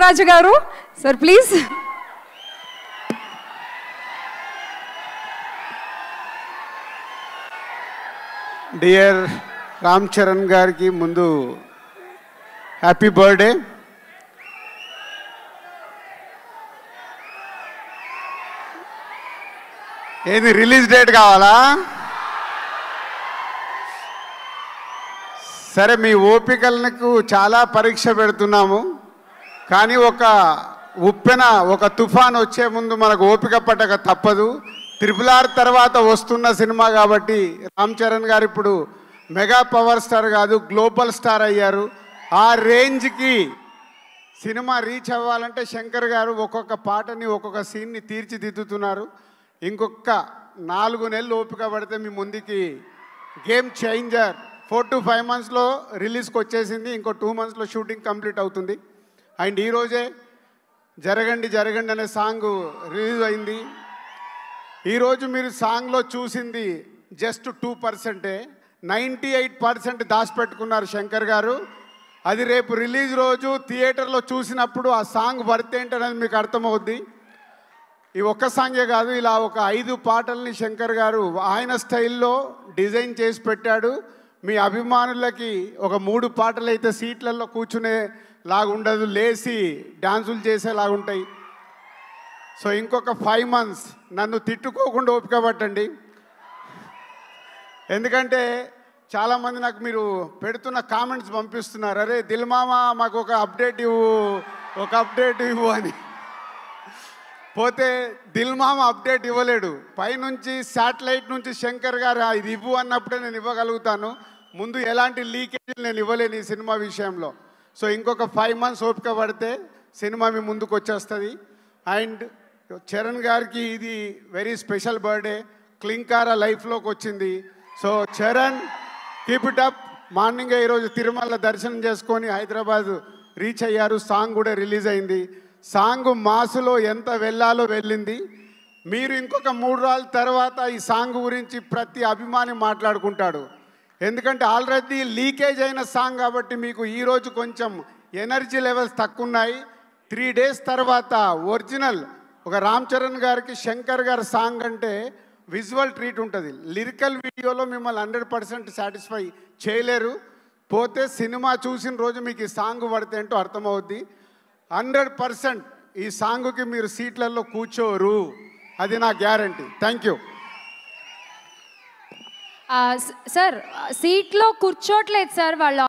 రాజు గారు sir please. Dear Ram Charan గారికి ముందు హ్యాపీ బర్త్డే. ఏది రిలీజ్ డేట్ కావాలా? సరే, మీ ఓపికలకు చాలా పరీక్ష పెడుతున్నాము, కానీ ఒక ఉప్పెన ఒక తుఫాన్ వచ్చే ముందు మనకు ఓపిక పట్టక తప్పదు. RRR తర్వాత వస్తున్న సినిమా కాబట్టి రామ్ చరణ్ గారు ఇప్పుడు మెగా పవర్ స్టార్ కాదు, గ్లోబల్ స్టార్ అయ్యారు. ఆ రేంజ్కి సినిమా రీచ్ అవ్వాలంటే శంకర్ గారు ఒక్కొక్క పాటని ఒక్కొక్క సీన్ని తీర్చిదిద్దుతున్నారు. ఇంకొక 4 నెలలు ఓపిక పడితే మీ ముందుకి గేమ్ చేంజర్ 4 to 5 monthsలో రిలీజ్కి వచ్చేసింది. ఇంకో 2 monthsలో షూటింగ్ కంప్లీట్ అవుతుంది. అండ్ ఈరోజే జరగండి జరగండి అనే సాంగ్ రిలీజ్ అయింది. ఈరోజు మీరు సాంగ్లో చూసింది జస్ట్ 2%. 98% దాచిపెట్టుకున్నారు శంకర్ గారు. అది రేపు రిలీజ్ రోజు థియేటర్లో చూసినప్పుడు ఆ సాంగ్ వర్త్ ఏంటనేది మీకు అర్థమవుద్ది. ఈ ఒక్క సాంగే కాదు, ఇలా ఒక 5 పాటల్ని శంకర్ గారు ఆయన స్టైల్లో డిజైన్ చేసి పెట్టాడు. మీ అభిమానులకి ఒక 3 పాటలు అయితే సీట్లలో కూర్చునే లాగుండదు, లేచి డ్యాన్సులు చేసేలాగుంటాయి. సో ఇంకొక 5 months నన్ను తిట్టుకోకుండా ఓపిక పట్టండి. ఎందుకంటే చాలామంది నాకు మీరు పెడుతున్న కామెంట్స్ పంపిస్తున్నారు, అరే దిల్ మామ మాకు ఒక అప్డేట్ ఇవ్వు అని. పోతే దిల్ మామ అప్డేట్ ఇవ్వలేడు. పైనుంచి శాటిలైట్ నుంచి శంకర్ గారు ఇది ఇవ్వు అన్నప్పుడే నేను ఇవ్వగలుగుతాను. ముందు ఎలాంటి లీకేజీలు నేను ఇవ్వలేను ఈ సినిమా విషయంలో. సో ఇంకొక 5 months ఓపిక పడితే సినిమా మీ ముందుకు వచ్చేస్తుంది. అండ్ చరణ్ గారికి ఇది వెరీ స్పెషల్ బర్త్డే. క్లింకారా లైఫ్లోకి వచ్చింది. So Charan, keep it up. మార్నింగే ఈరోజు తిరుమల దర్శనం చేసుకొని హైదరాబాద్ రీచ్ అయ్యారు. సాంగ్ కూడా రిలీజ్ అయింది. సాంగ్ మాసులో ఎంత వెళ్ళాలో వెళ్ళింది. మీరు ఇంకొక 3 రోజుల తర్వాత ఈ సాంగ్ గురించి ప్రతి అభిమాని మాట్లాడుకుంటాడు. ఎందుకంటే ఆల్రెడీ లీకేజ్ అయిన సాంగ్ కాబట్టి మీకు ఈరోజు కొంచెం ఎనర్జీ లెవెల్స్ తక్కువ ఉన్నాయి. 3 days తర్వాత ఒరిజినల్ ఒక రామ్ చరణ్ గారికి శంకర్ గారి సాంగ్ అంటే విజువల్ ట్రీట్ ఉంటుంది. లిరికల్ వీడియోలో మిమ్మల్ని 100% సాటిస్ఫై చేయలేరు. పోతే సినిమా చూసిన రోజు మీకు ఈ సాంగ్ పడితే ఏంటో అర్థమవుద్ది. 100% ఈ సాంగ్కి మీరు సీట్లలో కూర్చోరు, అది నా గ్యారంటీ. Thank you sir. సీట్లో కూర్చోట్లేదు సార్ వాళ్ళు.